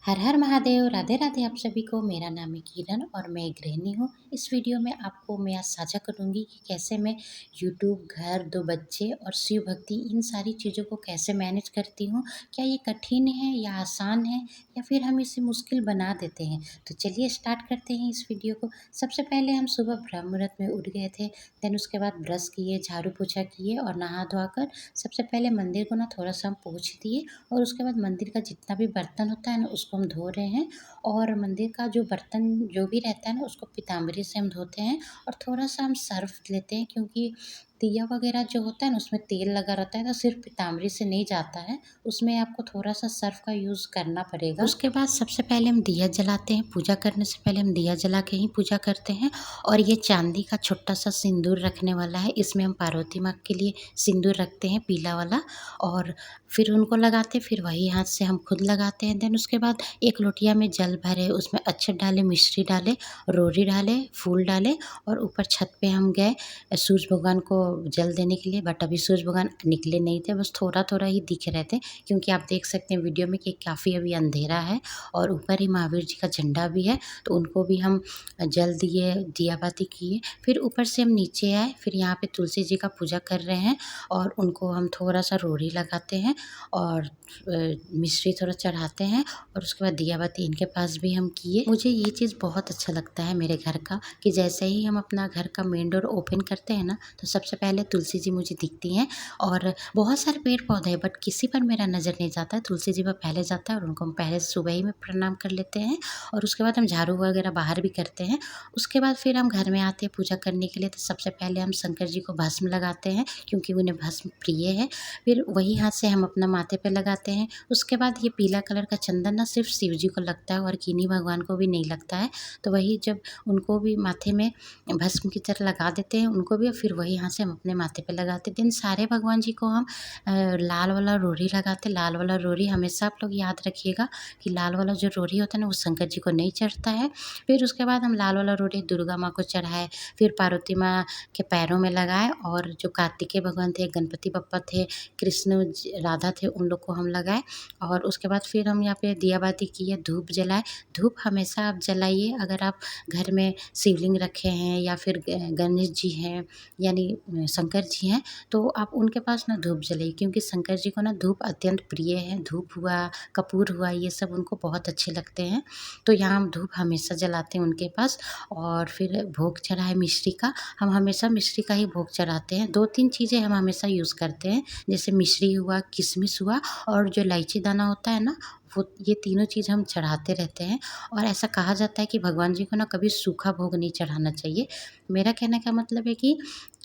हर हर महादेव, राधे राधे आप सभी को। मेरा नाम है किरण और मैं एक गृहिणी हूँ। इस वीडियो में आपको मैं आज साझा करूँगी कि कैसे मैं यूट्यूब, घर, 2 बच्चे और शिव भक्ति इन सारी चीज़ों को कैसे मैनेज करती हूँ। क्या ये कठिन है या आसान है या फिर हम इसे मुश्किल बना देते हैं? तो चलिए स्टार्ट करते हैं इस वीडियो को। सबसे पहले हम सुबह ब्रह्म मुहूर्त में उठ गए थे। देन उसके बाद ब्रश किए, झाड़ू पोछा किए और नहा धोआ कर सबसे पहले मंदिर को ना थोड़ा-सा हम पोंछ दिए और उसके बाद मंदिर का जितना भी बर्तन होता है ना उसको हम धो रहे हैं और मंदिर का जो बर्तन जो भी रहता है ना उसको पीताम्बरी से हम धोते हैं और थोड़ा-सा हम सर्फ़ लेते हैं क्योंकि दिया वग़ैरह जो होता है ना उसमें तेल लगा रहता है तो सिर्फ़ पीताम्बरी से नहीं जाता है, उसमें आपको थोड़ा-सा सर्फ़ का यूज़ करना पड़ेगा। उसके बाद सबसे पहले हम दिया जलाते हैं, पूजा करने से पहले हम दिया जला के ही पूजा करते हैं और ये चांदी का छोटा-सा सिंदूर रखने वाला है, इसमें हम पार्वती माँ के लिए सिंदूर रखते हैं पीला वाला और फिर उनको लगाते, फिर वही हाथ से हम खुद लगाते हैं। देन उसके बाद एक लोटिया में जल भरे, उसमें अक्षत डाले, मिश्री डाले, रोरी डाले, फूल डाले और ऊपर छत पे हम गए सूरज भगवान को जल देने के लिए। बट अभी सूरज भगवान निकले नहीं थे, बस थोड़ा-थोड़ा ही दिख रहे थे क्योंकि आप देख सकते हैं वीडियो में कि काफ़ी अभी अंधेरा है और ऊपर ही महावीर जी का झंडा भी है, तो उनको भी हम जल दिए, दिया बाती किए। फिर ऊपर से हम नीचे आए, फिर यहाँ पे तुलसी जी का पूजा कर रहे हैं और उनको हम थोड़ा-सा रोड़ी लगाते हैं और मिश्री थोड़ा चढ़ाते हैं और उसके बाद दिया बाती इनके पास भी हम किए। मुझे ये चीज़ बहुत अच्छा लगता है मेरे घर का कि जैसे ही हम अपना घर का मेन डोर ओपन करते हैं ना, तो सबसे पहले तुलसी जी मुझे दिखती हैं और बहुत सारे पेड़-पौधे हैं बट किसी पर मेरा नज़र नहीं जाता है, तुलसी जी पर पहले जाता है और उनको हम पहले सुबह ही में प्रणाम कर लेते हैं और उसके बाद हम झाड़ू वगैरह बाहर भी करते हैं। उसके बाद फिर हम घर में आते हैं पूजा करने के लिए, तो सबसे पहले हम शंकर जी को भस्म लगाते हैं क्योंकि उन्हें भस्म प्रिय है। फिर वही हाथ से हम अपना माथे पे लगाते हैं। उसके बाद ये पीला कलर का चंदन ना सिर्फ़ शिव जी को लगता है और किन्हीं भगवान को भी नहीं लगता है। तो वही जब उनको भी माथे में भस्म की तरह लगा देते हैं उनको भी, फिर वही हाथ से हम अपने माथे पे लगाते हैं। देन सारे भगवान जी को हम लाल वाला रोड़ी लगाते हैं। लाल वाला रोड़ी हमेशा आप लोग याद रखिएगा कि लाल वाला जो रोड़ी होता है ना वो शंकर जी को नहीं चढ़ता है। फिर उसके बाद हम लाल वाला रोड़ी दुर्गा माँ को चढ़ाए, फिर पार्वती माँ के पैरों में लगाए और जो कार्तिकेय भगवान थे, गणपति बप्पा थे, कृष्ण राधा थे, उन लोग को हम लगाए और उसके बाद फिर हम यहाँ पे दिया बाती किए, धूप जलाए। धूप हमेशा आप जलाइए अगर आप घर में शिवलिंग रखे हैं या फिर गणेश जी हैं यानी शंकर जी हैं, तो आप उनके पास ना धूप जलाइए क्योंकि शंकर जी को ना धूप अत्यंत प्रिय है। धूप हुआ, कपूर हुआ, ये सब उनको बहुत अच्छे लगते हैं, तो यहाँ हम धूप हमेशा जलाते हैं उनके पास। और फिर भोग चढ़ा है मिश्री का, हम हमेशा मिश्री का ही भोग चढ़ाते हैं। 2-3 चीज़ें हम हमेशा यूज़ करते हैं, जैसे मिश्री हुआ, किशमिश हुआ और जो इलायची दाना होता है ना, वो ये तीनों चीज़ हम चढ़ाते रहते हैं। और ऐसा कहा जाता है कि भगवान जी को ना कभी सूखा भोग नहीं चढ़ाना चाहिए। मेरा कहने का मतलब है कि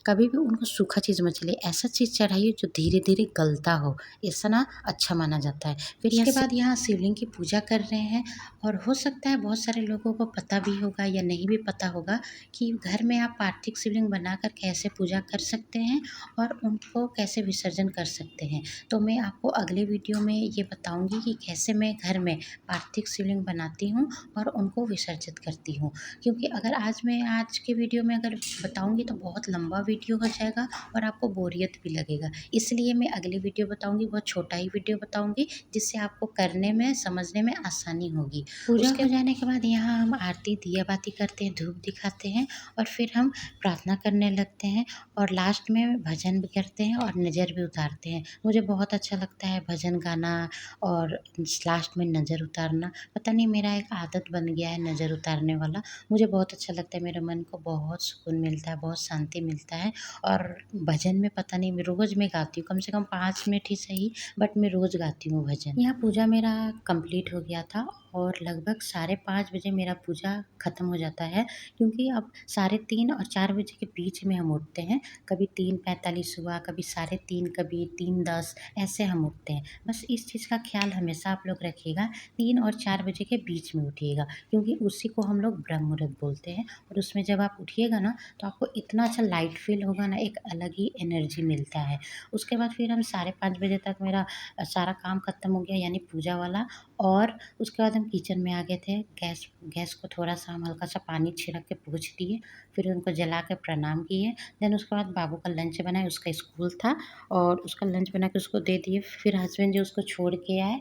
कभी भी उनको सूखा चीज़ मत चढ़ाइए, ऐसा चीज़ चढ़ाइए जो धीरे-धीरे गलता हो, ऐसा ना अच्छा माना जाता है। फिर इसके बाद यहाँ शिवलिंग की पूजा कर रहे हैं और हो सकता है बहुत सारे लोगों को पता भी होगा या नहीं भी पता होगा कि घर में आप पार्थिव शिवलिंग बनाकर कैसे पूजा कर सकते हैं और उनको कैसे विसर्जन कर सकते हैं। तो मैं आपको अगले वीडियो में ये बताऊँगी कि कैसे मैं घर में पार्थिव शिवलिंग बनाती हूँ और उनको विसर्जित करती हूँ। क्योंकि अगर आज के वीडियो में अगर बताऊँगी तो बहुत लंबा वीडियो हो जाएगा और आपको बोरियत भी लगेगा। इसलिए मैं अगली वीडियो बताऊँगी, बहुत छोटा ही वीडियो बताऊँगी जिससे आपको करने में, समझने में आसानी होगी। पूजा हो जाने के बाद यहाँ हम आरती, दिया बाती करते हैं, धूप दिखाते हैं और फिर हम प्रार्थना करने लगते हैं और लास्ट में भजन भी करते हैं और नज़र भी उतारते हैं। मुझे बहुत अच्छा लगता है भजन गाना और लास्ट में नज़र उतारना। पता नहीं मेरा एक आदत बन गया है नज़र उतारने वाला। मुझे बहुत अच्छा लगता है, मेरे मन को बहुत सुकून मिलता है, बहुत शांति मिलता है। और भजन में पता नहीं मैं रोज़ मैं गाती हूँ, कम से कम 5 मिनट ही सही बट मैं रोज़ गाती हूँ भजन। यहाँ पूजा मेरा कंप्लीट हो गया था और लगभग 5:30 बजे मेरा पूजा ख़त्म हो जाता है क्योंकि अब 3:30 और 4 बजे के बीच में हम उठते हैं। कभी 3:45 हुआ, कभी 3:30, कभी 3:10 ऐसे हम उठते हैं। बस इस चीज़ का ख़्याल हमेशा आप लोग रखिएगा, 3 और 4 बजे के बीच में उठिएगा क्योंकि उसी को हम लोग ब्रह्म मुहूर्त बोलते हैं और उसमें जब आप उठिएगा ना तो आपको इतना अच्छा लाइट फ़ील होगा ना, एक अलग ही एनर्जी मिलता है। उसके बाद फिर हम 5:30 बजे तक मेरा सारा काम ख़त्म हो गया यानी पूजा वाला और उसके बाद हम किचन में आ गए थे। गैस गैस को थोड़ा-सा हम हल्का-सा पानी छिड़क के पोंछ दिए, फिर उनको जला के प्रणाम किए। देन उसके बाद बाबू का लंच बनाए, उसका स्कूल था और उसका लंच बना के उसको दे दिए। फिर हस्बैंड जी उसको छोड़ के आए।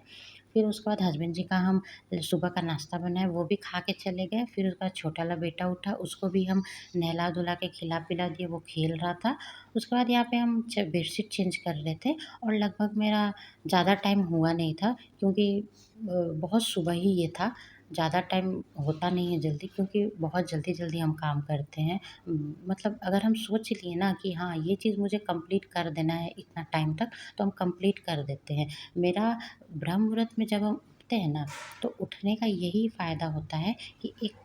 फिर उसके बाद हस्बैंड जी का हम सुबह का नाश्ता बनाए, वो भी खा के चले गए। फिर उसके बाद छोटा वाला बेटा उठा, उसको भी हम नहला-धुला के खिला-पिला दिए, वो खेल रहा था। उसके बाद यहाँ पे हम बेडशीट चेंज कर रहे थे और लगभग मेरा ज़्यादा टाइम हुआ नहीं था, क्योंकि बहुत सुबह ही ये था। ज़्यादा टाइम होता नहीं है जल्दी, क्योंकि बहुत जल्दी-जल्दी हम काम करते हैं। मतलब अगर हम सोच लिए ना कि हाँ, ये चीज़ मुझे कंप्लीट कर देना है इतना टाइम तक, तो हम कंप्लीट कर देते हैं। मेरा ब्रह्म मुहूर्त में जब हम उठते हैं ना, तो उठने का यही फ़ायदा होता है कि एक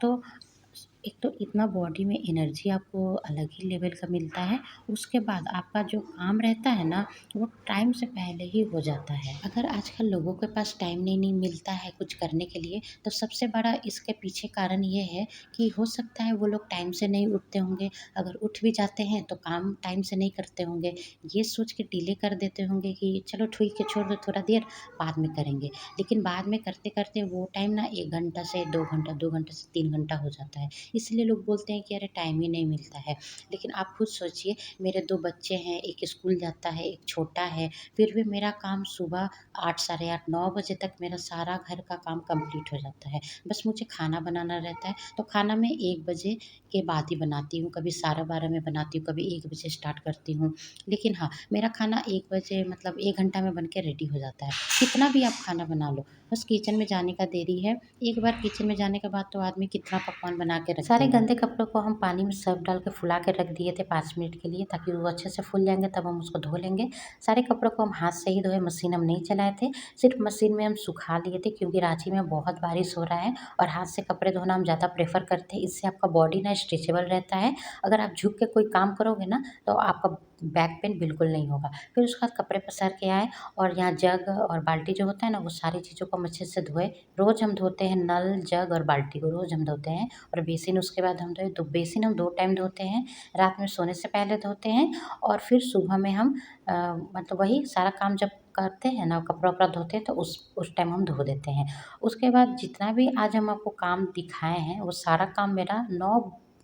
तो इतना बॉडी में एनर्जी आपको अलग ही लेवल का मिलता है। उसके बाद आपका जो काम रहता है ना, वो टाइम से पहले ही हो जाता है। अगर आजकल लोगों के पास टाइम नहीं मिलता है कुछ करने के लिए, तो सबसे बड़ा इसके पीछे कारण ये है कि हो सकता है वो लोग टाइम से नहीं उठते होंगे। अगर उठ भी जाते हैं तो काम टाइम से नहीं करते होंगे। ये सोच के डिले कर देते होंगे कि चलो ठीक है, छोड़ दो थोड़ा देर, बाद में करेंगे। लेकिन बाद में करते-करते वो टाइम ना 1 घंटा से 2 घंटा, 2 घंटे से 3 घंटा हो जाता है। इसलिए लोग बोलते हैं कि अरे टाइम ही नहीं मिलता है। लेकिन आप खुद सोचिए, मेरे 2 बच्चे हैं, एक स्कूल जाता है, एक छोटा है, फिर भी मेरा काम सुबह 8 साढ़े 8 9 बजे तक मेरा सारा घर का काम कंप्लीट हो जाता है। बस मुझे खाना बनाना रहता है, तो खाना मैं 1 बजे के बाद ही बनाती हूँ, कभी साढ़े 12 में बनाती हूँ, कभी 1 बजे स्टार्ट करती हूँ। लेकिन हाँ, मेरा खाना 1 बजे मतलब 1 घंटा में बन के रेडी हो जाता है। कितना भी आप खाना बना लो, बस किचन में जाने का देरी है। एक बार किचन में जाने के बाद तो आदमी कितना पकवान बना के रख सारे देगा। गंदे कपड़ों को हम पानी में सर्फ़ डाल के फुला के रख दिए थे 5 मिनट के लिए, ताकि वो अच्छे से फूल जाएँगे, तब हम उसको धो लेंगे। सारे कपड़ों को हम हाथ से ही धोए, मशीन हम नहीं चलाए थे, सिर्फ़ मशीन में हम सुखा लिए थे, क्योंकि रांची में बहुत बारिश हो रहा है और हाथ से कपड़े धोना हम ज़्यादा प्रेफ़र करते हैं। इससे आपका बॉडी ना स्ट्रेचेबल रहता है। अगर आप झुक के कोई काम करोगे ना, तो आपका बैक पेन बिल्कुल नहीं होगा। फिर उसके बाद कपड़े पसार के आए और यहाँ जग और बाल्टी जो होता है ना, वो सारी चीज़ों को हम अच्छे से धोए। रोज़ हम धोते हैं नल, जग और बाल्टी को रोज़ हम धोते हैं, और बेसिन उसके बाद हम धोए। तो बेसिन हम 2 टाइम धोते हैं, रात में सोने से पहले धोते हैं और फिर सुबह में हम मतलब वही सारा काम जब करते हैं ना, कपड़ा-वपड़ा धोते हैं, तो उस टाइम हम धो देते हैं। उसके बाद जितना भी आज हम आपको काम दिखाए हैं, वो सारा काम मेरा 9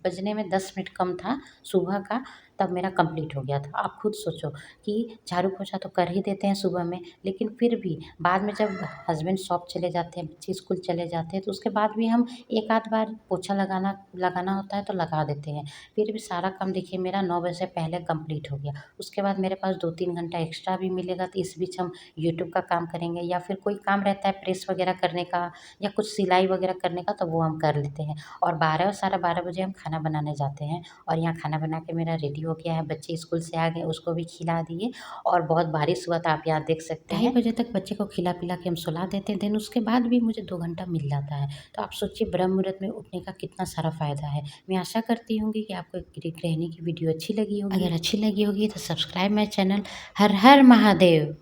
बजने में 10 मिनट कम था सुबह का, तब मेरा कंप्लीट हो गया था। आप खुद सोचो कि झाड़ू-पोछा तो कर ही देते हैं सुबह में, लेकिन फिर भी बाद में जब हस्बैंड शॉप चले जाते हैं, बच्चे स्कूल चले जाते हैं, तो उसके बाद भी हम एक आध बार पोछा लगाना लगाना होता है तो लगा देते हैं। फिर भी सारा काम देखिए मेरा 9 बजे से पहले कंप्लीट हो गया। उसके बाद मेरे पास 2-3 घंटा एक्स्ट्रा भी मिलेगा, तो इस बीच हम यूट्यूब का काम करेंगे, या फिर कोई काम रहता है प्रेस वगैरह करने का या कुछ सिलाई वगैरह करने का, तो वो हम कर लेते हैं। और 12 और साढ़े 12 बजे हम खाना बनाने जाते हैं, और यहाँ खाना बना के मेरा रेडी हो गया है। बच्चे स्कूल से आ गए, उसको भी खिला दिए, और बहुत बारिश हुआ था, आप यहाँ देख सकते हैं। 2:30 बजे तक बच्चे को खिला-पिला के हम सुला देते हैं, देन उसके बाद भी मुझे 2 घंटा मिल जाता है। तो आप सोचिए ब्रह्म मुहूर्त में उठने का कितना सारा फ़ायदा है। मैं आशा करती हूँ कि आपको गृहिणी की वीडियो अच्छी लगी होगी। अगर अच्छी लगी होगी तो subscribe my channel. Her her Mahadev.